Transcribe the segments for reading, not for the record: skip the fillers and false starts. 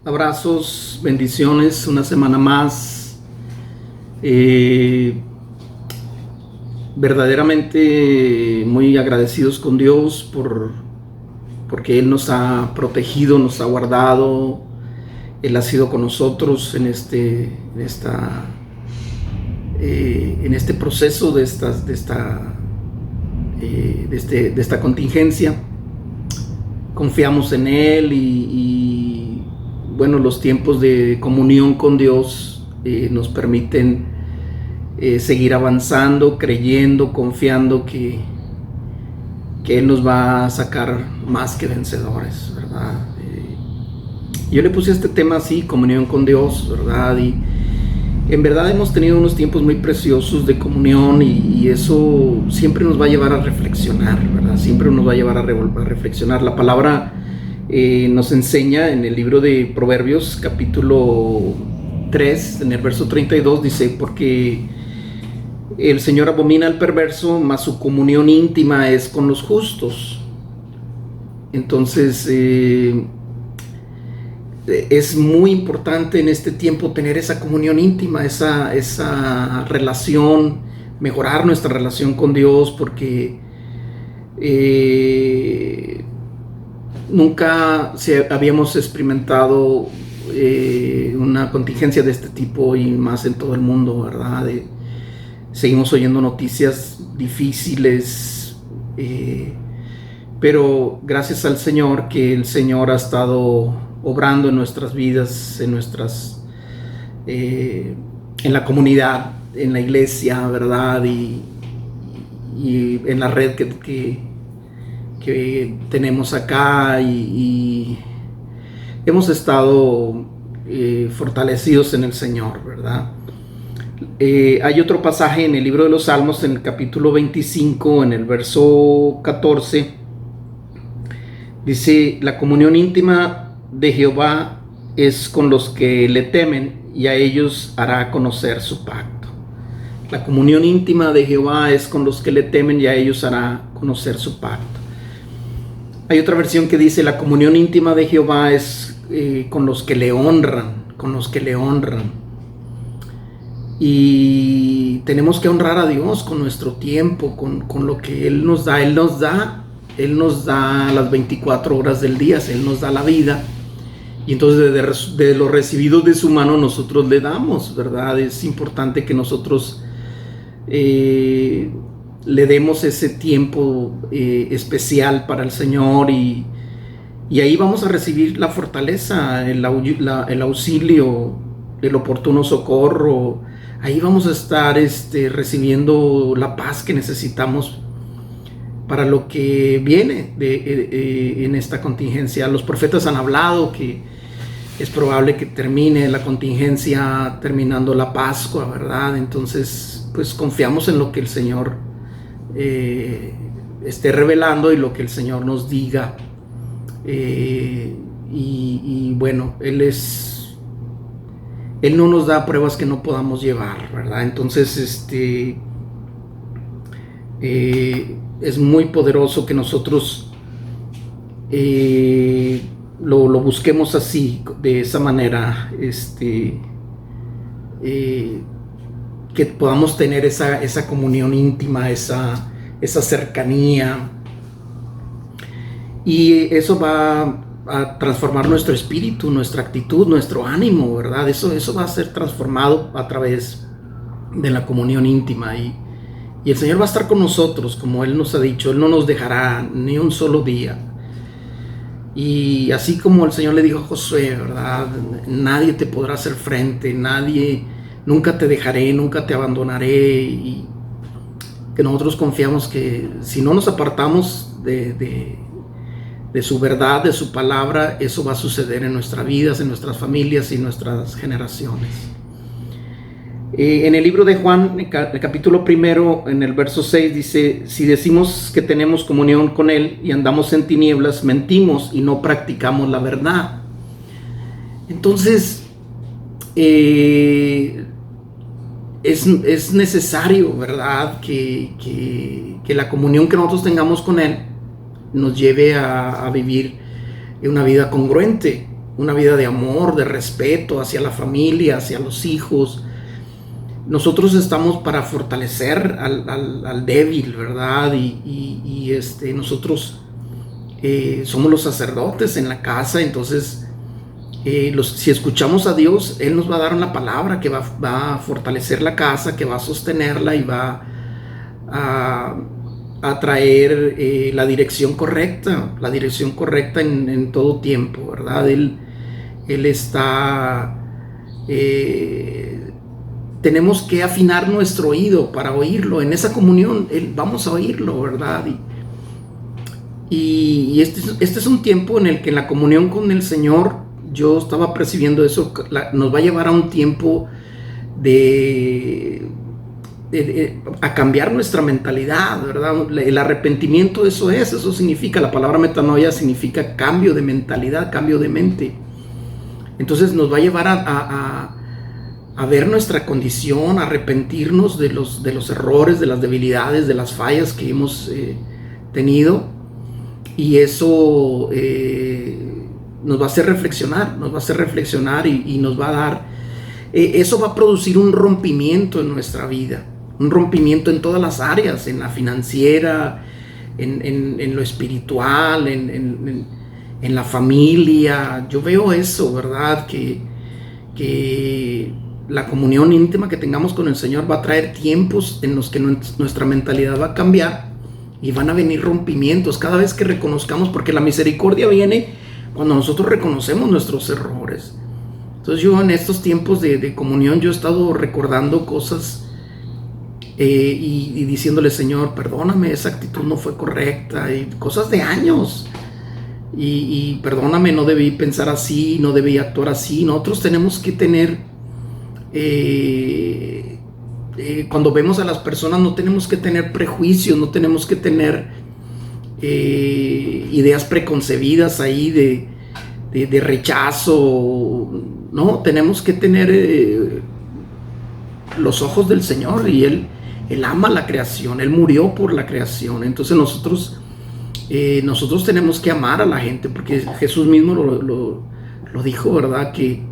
Abrazos, bendiciones, una semana más. Verdaderamente muy agradecidos con Dios porque Él nos ha protegido, nos ha guardado. Él ha sido con nosotros en este proceso de esta contingencia. Confiamos en Él y bueno, los tiempos de comunión con Dios nos permiten seguir avanzando, creyendo, confiando que Él nos va a sacar más que vencedores, ¿verdad? Yo le puse este tema así, comunión con Dios, ¿verdad? Y en verdad hemos tenido unos tiempos muy preciosos de comunión y eso siempre nos va a llevar a reflexionar, ¿verdad? Siempre nos va a llevar a reflexionar. La palabra nos enseña en el libro de Proverbios, capítulo 3, en el verso 32, dice, porque el Señor abomina al perverso, mas su comunión íntima es con los justos. Entonces, es muy importante en este tiempo tener esa comunión íntima, esa relación, mejorar nuestra relación con Dios, porque nunca habíamos experimentado una contingencia de este tipo y más en todo el mundo, ¿verdad? Seguimos oyendo noticias difíciles, pero gracias al Señor, que el Señor ha estado obrando en nuestras vidas, en la comunidad, en la iglesia, ¿verdad? Y en la red que tenemos acá y hemos estado fortalecidos en el Señor, ¿verdad? Hay otro pasaje en el libro de los Salmos, en el capítulo 25, en el verso 14, dice: la comunión íntima de Jehová es con los que le temen, y a ellos hará conocer su pacto. La comunión íntima de Jehová es con los que le temen, y a ellos hará conocer su pacto. Hay otra versión que dice: la comunión íntima de Jehová es con los que le honran, Y tenemos que honrar a Dios con nuestro tiempo, con lo que Él nos da. Él nos da las 24 horas del día, Él nos da la vida. Y entonces de lo recibido de su mano nosotros le damos, ¿verdad? Es importante que nosotros le demos ese tiempo especial para el Señor y ahí vamos a recibir la fortaleza, el auxilio, el oportuno socorro. Ahí vamos a estar recibiendo la paz que necesitamos para lo que viene en esta contingencia. Los profetas han hablado que es probable que termine la contingencia terminando la Pascua, ¿verdad? Entonces, pues confiamos en lo que el Señor esté revelando y lo que el Señor nos diga. Y bueno, Él no nos da pruebas que no podamos llevar, ¿verdad? Entonces, es muy poderoso que nosotros lo busquemos así, de esa manera, que podamos tener esa comunión íntima, esa cercanía, y eso va a transformar nuestro espíritu, nuestra actitud, nuestro ánimo, ¿verdad? Eso va a ser transformado a través de la comunión íntima y el Señor va a estar con nosotros, como Él nos ha dicho. Él no nos dejará ni un solo día. Y así como el Señor le dijo a Josué, ¿verdad? Nadie te podrá hacer frente, nunca te dejaré, nunca te abandonaré. Y que nosotros confiamos que si no nos apartamos de su verdad, de su palabra, eso va a suceder en nuestras vidas, en nuestras familias y en nuestras generaciones. En el libro de Juan, el capítulo 1, en el verso 6, dice: si decimos que tenemos comunión con Él y andamos en tinieblas, mentimos y no practicamos la verdad. Entonces, es necesario, ¿verdad?, que la comunión que nosotros tengamos con Él nos lleve a vivir una vida congruente, una vida de amor, de respeto hacia la familia, hacia los hijos. Nosotros estamos para fortalecer al débil, ¿verdad? Nosotros somos los sacerdotes en la casa, entonces si escuchamos a Dios, Él nos va a dar una palabra que va a fortalecer la casa, que va a sostenerla y va a traer la dirección correcta en todo tiempo, ¿verdad? Él está... tenemos que afinar nuestro oído para oírlo. En esa comunión vamos a oírlo, ¿verdad? Y este es un tiempo en el que en la comunión con el Señor, yo estaba percibiendo eso, nos va a llevar a un tiempo a cambiar nuestra mentalidad, ¿verdad? El arrepentimiento, eso significa, la palabra metanoia significa cambio de mentalidad, cambio de mente. Entonces nos va a llevar a ver nuestra condición, a arrepentirnos de los errores, de las debilidades, de las fallas que hemos tenido, y eso nos va a hacer reflexionar, y nos va a dar, eso va a producir un rompimiento en nuestra vida, un rompimiento en todas las áreas, en la financiera, en lo espiritual, en la familia. Yo veo eso, ¿verdad? Que la comunión íntima que tengamos con el Señor va a traer tiempos en los que nuestra mentalidad va a cambiar y van a venir rompimientos cada vez que reconozcamos, porque la misericordia viene cuando nosotros reconocemos nuestros errores. Entonces yo en estos tiempos de comunión, yo he estado recordando cosas y diciéndole: Señor, perdóname, esa actitud no fue correcta, y cosas de años, y perdóname, no debí pensar así, no debí actuar así. Nosotros tenemos que tener, cuando vemos a las personas, no tenemos que tener prejuicios, no tenemos que tener ideas preconcebidas ahí de rechazo. No, tenemos que tener los ojos del Señor, y Él ama la creación, Él murió por la creación. Entonces nosotros tenemos que amar a la gente, porque Jesús mismo lo dijo, ¿verdad? Que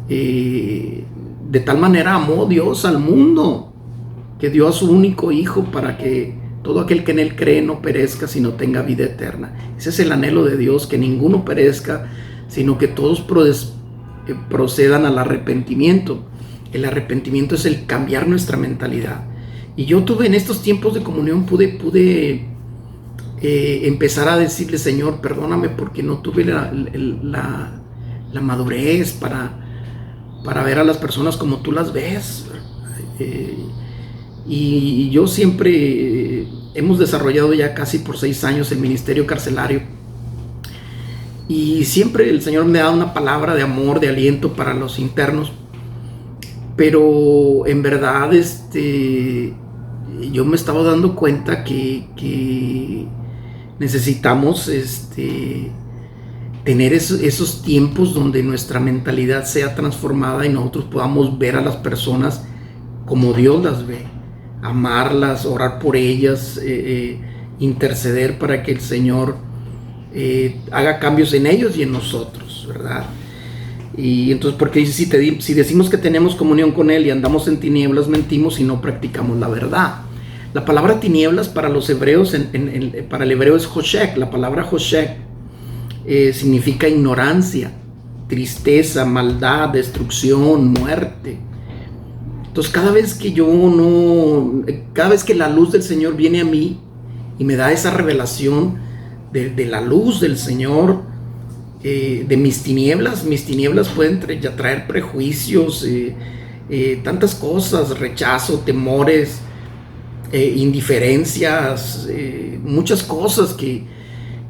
de tal manera amó Dios al mundo, que dio a su único Hijo, para que todo aquel que en Él cree no perezca, sino tenga vida eterna. Ese es el anhelo de Dios, que ninguno perezca, sino que todos procedan al arrepentimiento. El arrepentimiento es el cambiar nuestra mentalidad. Y yo tuve en estos tiempos de comunión, pude empezar a decirle: Señor, perdóname, porque no tuve la madurez para ver a las personas como tú las ves. Y yo siempre hemos desarrollado ya casi por 6 años el ministerio carcelario, y siempre el Señor me da una palabra de amor, de aliento para los internos, pero en verdad yo me estaba dando cuenta que necesitamos tener esos tiempos donde nuestra mentalidad sea transformada y nosotros podamos ver a las personas como Dios las ve, amarlas, orar por ellas, interceder para que el Señor haga cambios en ellos y en nosotros, ¿verdad? Y entonces, porque si decimos que tenemos comunión con Él y andamos en tinieblas, mentimos y no practicamos la verdad. La palabra tinieblas para los hebreos, para el hebreo es Hoshek. La palabra Hoshek significa ignorancia, tristeza, maldad, destrucción, muerte. Entonces cada vez que la luz del Señor viene a mí y me da esa revelación de la luz del Señor, de mis tinieblas pueden traer prejuicios, tantas cosas, rechazo, temores, indiferencias, muchas cosas que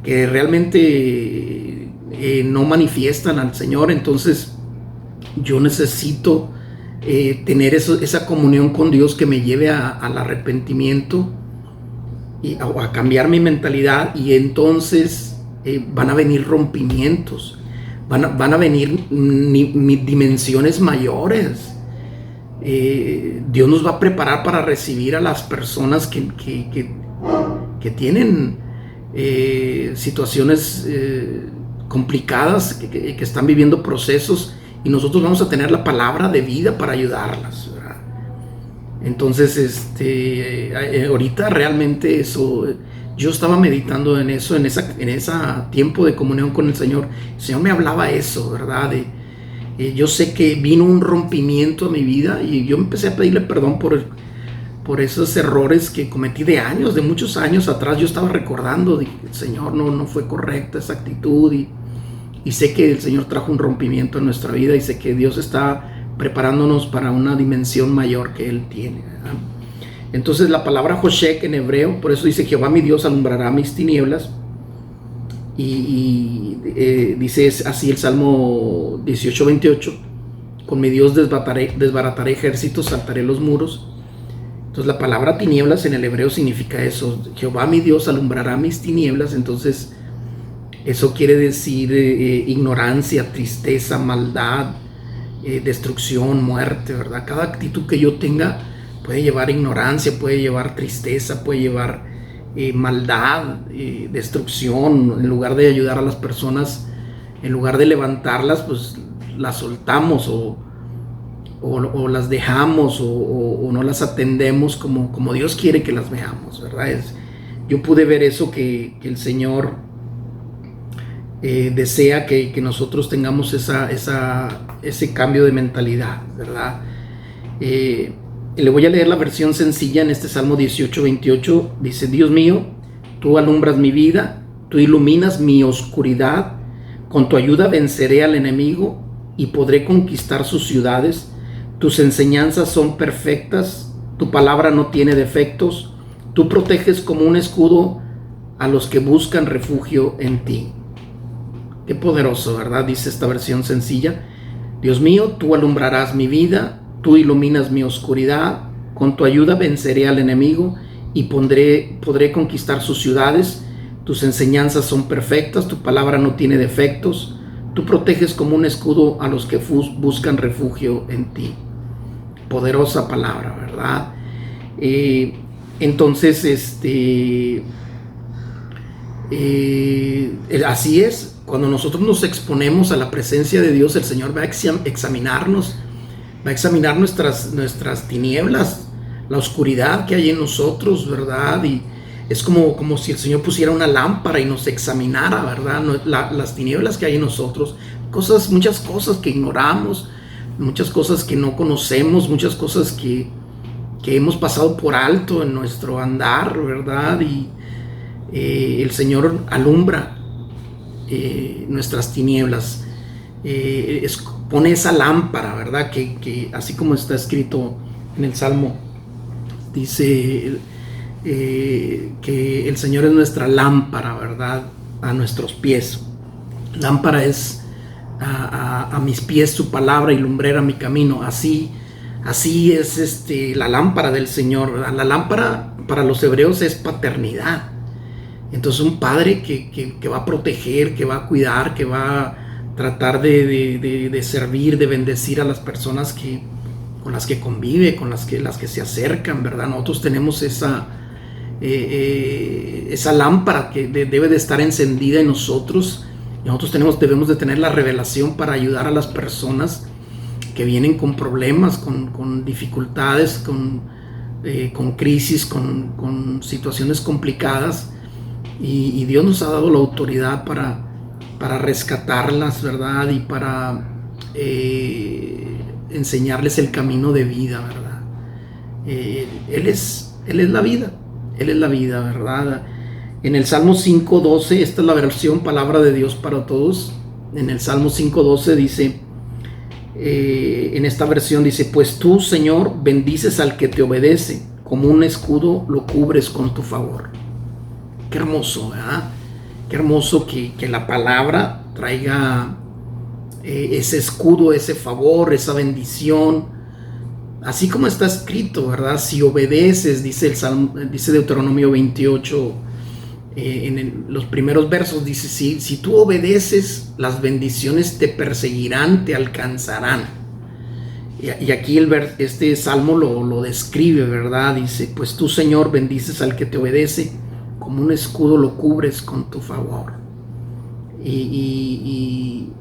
realmente no manifiestan al Señor. Entonces yo necesito tener esa comunión con Dios que me lleve al arrepentimiento y a cambiar mi mentalidad, y entonces van a venir rompimientos, van a venir dimensiones mayores. Dios nos va a preparar para recibir a las personas que tienen situaciones complicadas, que están viviendo procesos, y nosotros vamos a tener la palabra de vida para ayudarlas, ¿verdad? Entonces, ahorita realmente eso, yo estaba meditando en eso, en ese tiempo de comunión con el Señor. El Señor me hablaba eso, ¿verdad? Yo sé que vino un rompimiento a mi vida y yo empecé a pedirle perdón por esos errores que cometí de años, de muchos años atrás. Yo estaba recordando, dije, Señor, no fue correcta esa actitud, y sé que el Señor trajo un rompimiento en nuestra vida, y sé que Dios está preparándonos para una dimensión mayor que Él tiene, ¿verdad? Entonces la palabra Hoshek en hebreo, por eso dice Jehová mi Dios alumbrará mis tinieblas, y dice así el Salmo 18:28, con mi Dios desbarataré ejércitos, saltaré los muros. Entonces la palabra tinieblas en el hebreo significa eso, Jehová mi Dios alumbrará mis tinieblas. Entonces eso quiere decir ignorancia, tristeza, maldad, destrucción, muerte, ¿verdad? Cada actitud que yo tenga puede llevar ignorancia, puede llevar tristeza, puede llevar maldad, destrucción. En lugar de ayudar a las personas, en lugar de levantarlas, pues las soltamos o las dejamos o no las atendemos como Dios quiere que las veamos, ¿verdad? Yo pude ver eso, que el Señor desea que nosotros tengamos ese cambio de mentalidad, ¿verdad? Le voy a leer la versión sencilla en este Salmo 18:28. Dice: Dios mío, tú alumbras mi vida, tú iluminas mi oscuridad, con tu ayuda venceré al enemigo y podré conquistar sus ciudades. Tus enseñanzas son perfectas, tu palabra no tiene defectos, tú proteges como un escudo a los que buscan refugio en ti. Qué poderoso, ¿verdad? Dice esta versión sencilla. Dios mío, tú alumbrarás mi vida, tú iluminas mi oscuridad, con tu ayuda venceré al enemigo y podré conquistar sus ciudades. Tus enseñanzas son perfectas, tu palabra no tiene defectos, tú proteges como un escudo a los que buscan refugio en ti. Poderosa palabra, ¿verdad? Entonces, así es. Cuando nosotros nos exponemos a la presencia de Dios, el Señor va a examinarnos, va a examinar nuestras tinieblas, la oscuridad que hay en nosotros, ¿verdad? Y es como si el Señor pusiera una lámpara y nos examinara, ¿verdad? Las tinieblas que hay en nosotros, muchas cosas que ignoramos, muchas cosas que no conocemos, muchas cosas que hemos pasado por alto en nuestro andar, ¿verdad? Y el Señor alumbra nuestras tinieblas, pone esa lámpara, ¿verdad? Que así como está escrito en el Salmo, dice que el Señor es nuestra lámpara, ¿verdad? A nuestros pies. Lámpara es a mis pies su palabra y lumbrera mi camino. Así es la lámpara del Señor, ¿verdad? La lámpara para los hebreos es paternidad. Entonces un padre que va a proteger, que va a cuidar, que va a tratar de servir, de bendecir a las personas con las que convive, con las que se acercan, ¿verdad? Nosotros tenemos esa lámpara que debe de estar encendida en nosotros. Nosotros debemos de tener la revelación para ayudar a las personas que vienen con problemas, con dificultades, con crisis, con situaciones complicadas. Y Dios nos ha dado la autoridad para rescatarlas, ¿verdad? Y para enseñarles el camino de vida, ¿verdad? Él es la vida. Él es la vida, ¿verdad? En el Salmo 5:12, esta es la versión Palabra de Dios para Todos. En el Salmo 5:12 dice, en esta versión dice: pues tú, Señor, bendices al que te obedece, como un escudo lo cubres con tu favor. Qué hermoso, ¿verdad? Qué hermoso que la palabra traiga ese escudo, ese favor, esa bendición. Así como está escrito, ¿verdad? Si obedeces, dice Deuteronomio 28, los primeros versos, dice: si tú obedeces, las bendiciones te perseguirán, te alcanzarán. Y aquí este salmo lo describe, ¿verdad? Dice: pues tú, Señor, bendices al que te obedece, como un escudo lo cubres con tu favor. Y,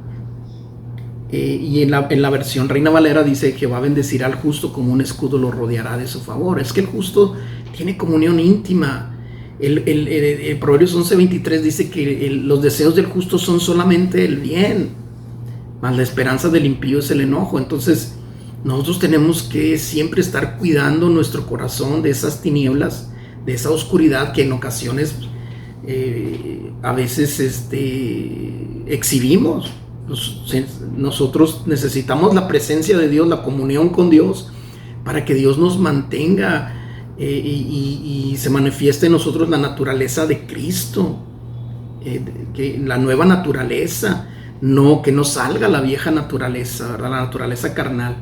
y, y en la versión Reina Valera dice: Jehová bendecirá al justo, como un escudo lo rodeará de su favor. Es que el justo tiene comunión íntima. El Proverbios 11:23 dice que los deseos del justo son solamente el bien, mas la esperanza del impío es el enojo. Entonces nosotros tenemos que siempre estar cuidando nuestro corazón de esas tinieblas, de esa oscuridad que en ocasiones a veces exhibimos. Nosotros necesitamos la presencia de Dios, la comunión con Dios, para que Dios nos mantenga y se manifieste en nosotros la naturaleza de Cristo, la nueva naturaleza, no que no salga la vieja naturaleza, ¿verdad? La naturaleza carnal.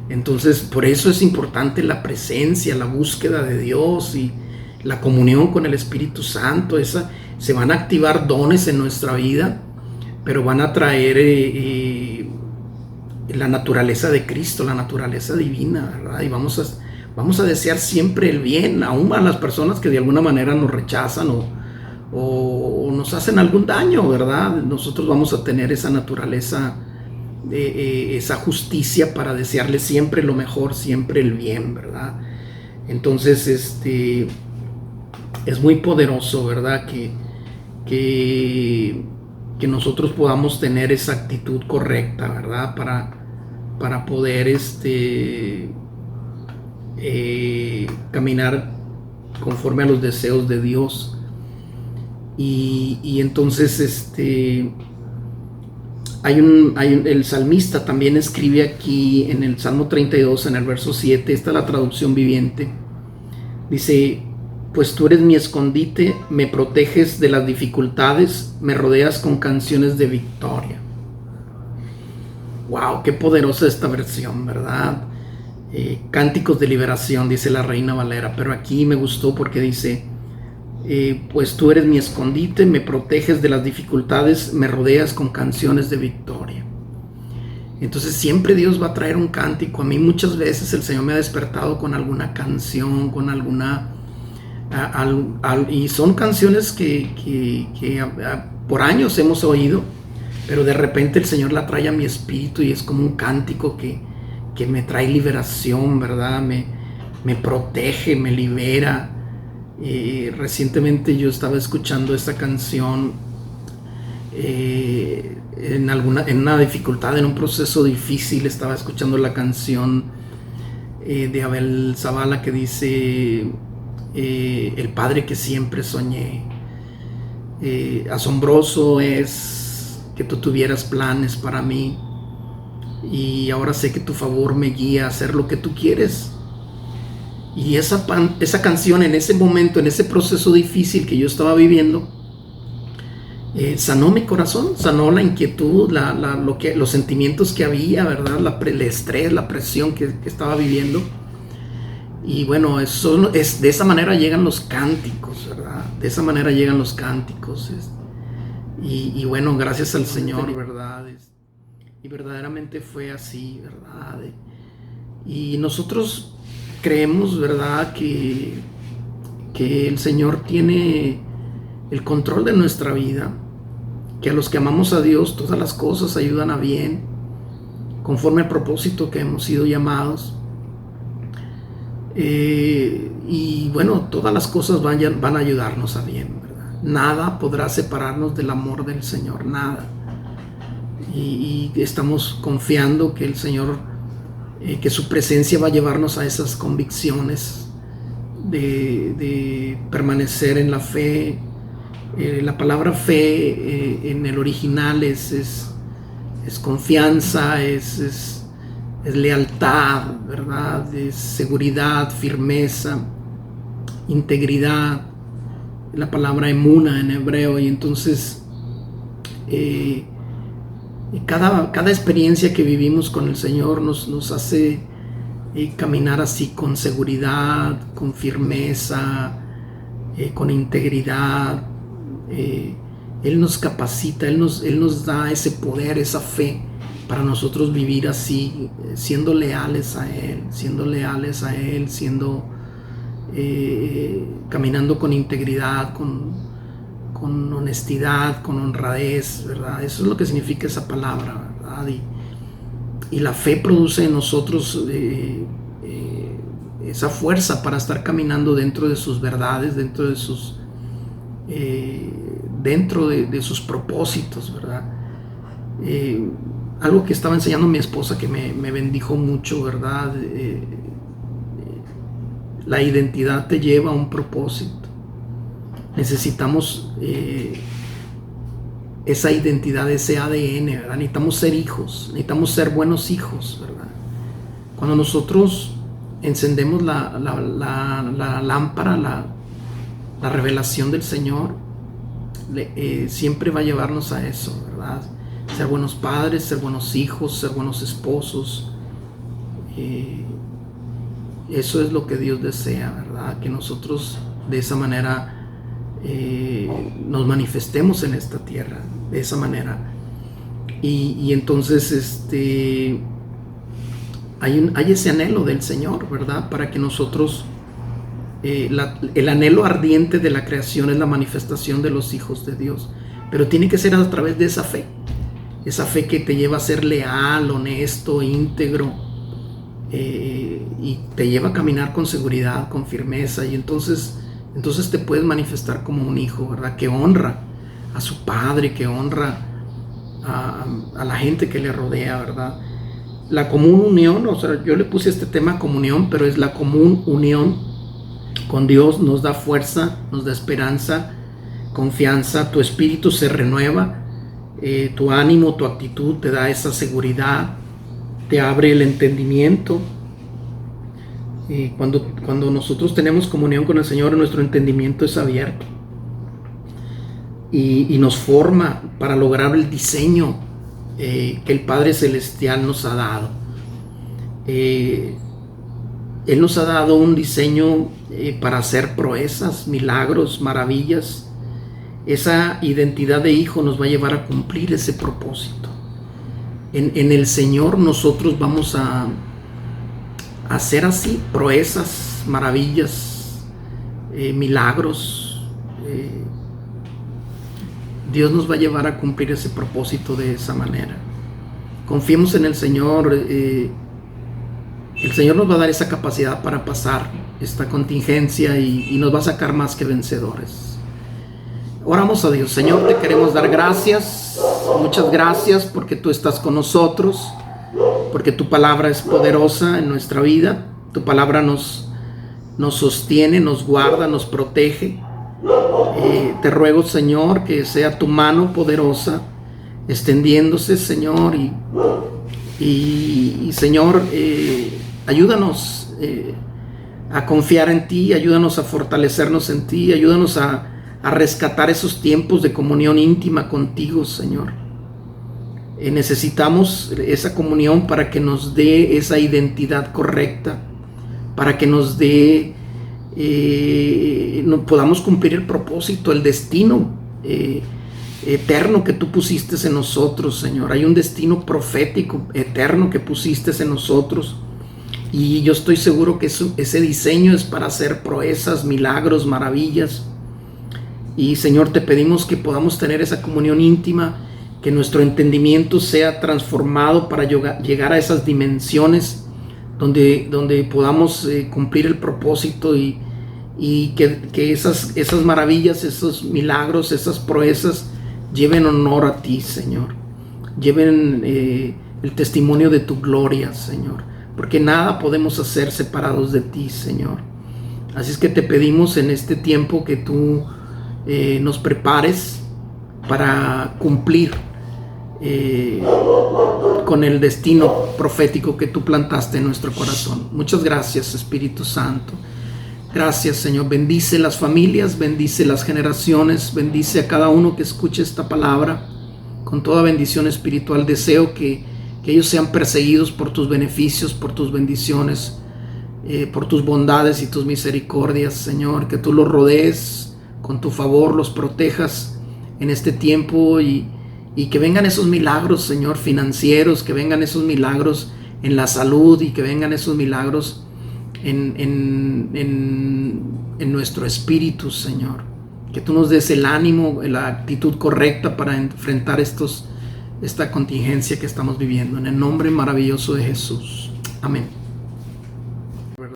Entonces, por eso es importante la presencia, la búsqueda de Dios y la comunión con el Espíritu Santo. Se van a activar dones en nuestra vida, pero van a traer la naturaleza de Cristo, la naturaleza divina, ¿verdad? Y vamos a desear siempre el bien, aún a las personas que de alguna manera nos rechazan o nos hacen algún daño, ¿verdad? Nosotros vamos a tener esa naturaleza, esa justicia para desearle siempre lo mejor, siempre el bien, ¿verdad? Entonces, es muy poderoso, ¿verdad? Que nosotros podamos tener esa actitud correcta, ¿verdad? Para poder caminar conforme a los deseos de Dios. Y entonces el salmista también escribe aquí en el Salmo 32, en el verso 7, esta es la traducción viviente. Dice: pues tú eres mi escondite, me proteges de las dificultades, me rodeas con canciones de victoria. Wow, qué poderosa esta versión, ¿verdad? Cánticos de liberación, dice la Reina Valera, pero aquí me gustó porque dice: pues tú eres mi escondite, me proteges de las dificultades, me rodeas con canciones de victoria. Entonces siempre Dios va a traer un cántico. A mí muchas veces el Señor me ha despertado con alguna canción, con alguna... y son canciones que por años hemos oído, pero de repente el Señor la trae a mi espíritu y es como un cántico que me trae liberación, ¿verdad? Me protege, me libera. Recientemente yo estaba escuchando esta canción en una dificultad, en un proceso difícil. Estaba escuchando la canción de Abel Zavala que dice: el padre que siempre soñé. Asombroso es que tú tuvieras planes para mí, y ahora sé que tu favor me guía a hacer lo que tú quieres. Y esa canción, en ese momento, en ese proceso difícil que yo estaba viviendo, sanó mi corazón, sanó la inquietud, los sentimientos que había, ¿verdad? El estrés, la presión que estaba viviendo. Y bueno, de esa manera llegan los cánticos, ¿verdad? De esa manera llegan los cánticos. Y bueno, gracias al Señor, ¿verdad? Y verdaderamente fue así, ¿verdad? Y nosotros creemos, ¿verdad?, que el Señor tiene el control de nuestra vida, que a los que amamos a Dios todas las cosas ayudan a bien, conforme al propósito que hemos sido llamados. Y bueno, todas las cosas van a ayudarnos a bien, ¿verdad? Nada podrá separarnos del amor del Señor, nada. Y estamos confiando que el Señor, que su presencia va a llevarnos a esas convicciones de permanecer en la fe. La palabra fe en el original es confianza, es lealtad, ¿verdad? Es seguridad, firmeza, integridad. La palabra emuna en hebreo. Y entonces cada experiencia que vivimos con el Señor nos hace caminar así con seguridad, con firmeza, con integridad. Él nos capacita, Él nos da ese poder, esa fe para nosotros vivir así, siendo leales a Él, caminando con integridad, con con honestidad, con honradez, ¿verdad? Eso es lo que significa esa palabra, ¿verdad? Y la fe produce en nosotros esa fuerza para estar caminando dentro de sus verdades, dentro de sus propósitos, ¿verdad? Algo que estaba enseñando mi esposa que me bendijo mucho, ¿verdad? La identidad te lleva a un propósito. Necesitamos esa identidad, ese ADN, ¿verdad? Necesitamos ser hijos, necesitamos ser buenos hijos, ¿verdad? Cuando nosotros encendemos la lámpara, la revelación del Señor, siempre va a llevarnos a eso, ¿verdad? Ser buenos padres, ser buenos hijos, ser buenos esposos. Eso es lo que Dios desea, ¿verdad? Que nosotros de esa manera nos manifestemos en esta tierra, de esa manera. Y entonces hay ese anhelo del Señor, ¿verdad? Para que nosotros, el anhelo ardiente de la creación es la manifestación de los hijos de Dios, pero tiene que ser a través de esa fe que te lleva a ser leal, honesto, íntegro, y te lleva a caminar con seguridad, con firmeza, y entonces te puedes manifestar como un hijo, ¿verdad? Que honra a su padre, que honra a la gente que le rodea, ¿verdad? La común unión, o sea, yo le puse este tema comunión, pero es la común unión con Dios, nos da fuerza, nos da esperanza, confianza, tu espíritu se renueva, tu ánimo, tu actitud te da esa seguridad, te abre el entendimiento. Cuando nosotros tenemos comunión con el Señor, nuestro entendimiento es abierto y nos forma para lograr el diseño que el Padre Celestial nos ha dado. Él nos ha dado un diseño para hacer proezas, milagros, maravillas. Esa identidad de hijo nos va a llevar a cumplir ese propósito. En el Señor nosotros vamos a hacer así proezas, maravillas, milagros. Dios nos va a llevar a cumplir ese propósito de esa manera. Confiemos en el Señor. El Señor nos va a dar esa capacidad para pasar esta contingencia y nos va a sacar más que vencedores. Oramos a Dios. Señor, te queremos dar gracias, muchas gracias porque tú estás con nosotros, porque tu palabra es poderosa en nuestra vida. Tu palabra nos sostiene, nos guarda, nos protege. Te ruego, Señor, que sea tu mano poderosa extendiéndose, Señor, y Señor, ayúdanos a confiar en ti, ayúdanos a fortalecernos en ti, ayúdanos a rescatar esos tiempos de comunión íntima contigo, Señor. Necesitamos esa comunión para que nos dé esa identidad correcta, para que nos dé, podamos cumplir el propósito, el destino eterno que tú pusiste en nosotros, Señor. Hay un destino profético eterno que pusiste en nosotros, y yo estoy seguro que ese diseño es para hacer proezas, milagros, maravillas. Y Señor, te pedimos que podamos tener esa comunión íntima, que nuestro entendimiento sea transformado para llegar a esas dimensiones donde podamos cumplir el propósito y que esas maravillas, esos milagros, esas proezas lleven honor a ti, Señor. Lleven el testimonio de tu gloria, Señor. Porque nada podemos hacer separados de ti, Señor. Así es que te pedimos en este tiempo que tú nos prepares para cumplir con el destino profético que tú plantaste en nuestro corazón. Muchas gracias, Espíritu Santo. Gracias, Señor. Bendice las familias, bendice las generaciones, bendice a cada uno que escuche esta palabra. Con toda bendición espiritual deseo que ellos sean perseguidos por tus beneficios, por tus bendiciones, por tus bondades y tus misericordias, Señor. Que tú los rodees con tu favor, los protejas en este tiempo y que vengan esos milagros, Señor, financieros, que vengan esos milagros en la salud y que vengan esos milagros en nuestro espíritu, Señor. que tú nos des el ánimo, la actitud correcta para enfrentar esta contingencia que estamos viviendo. En el nombre maravilloso de Jesús. Amén.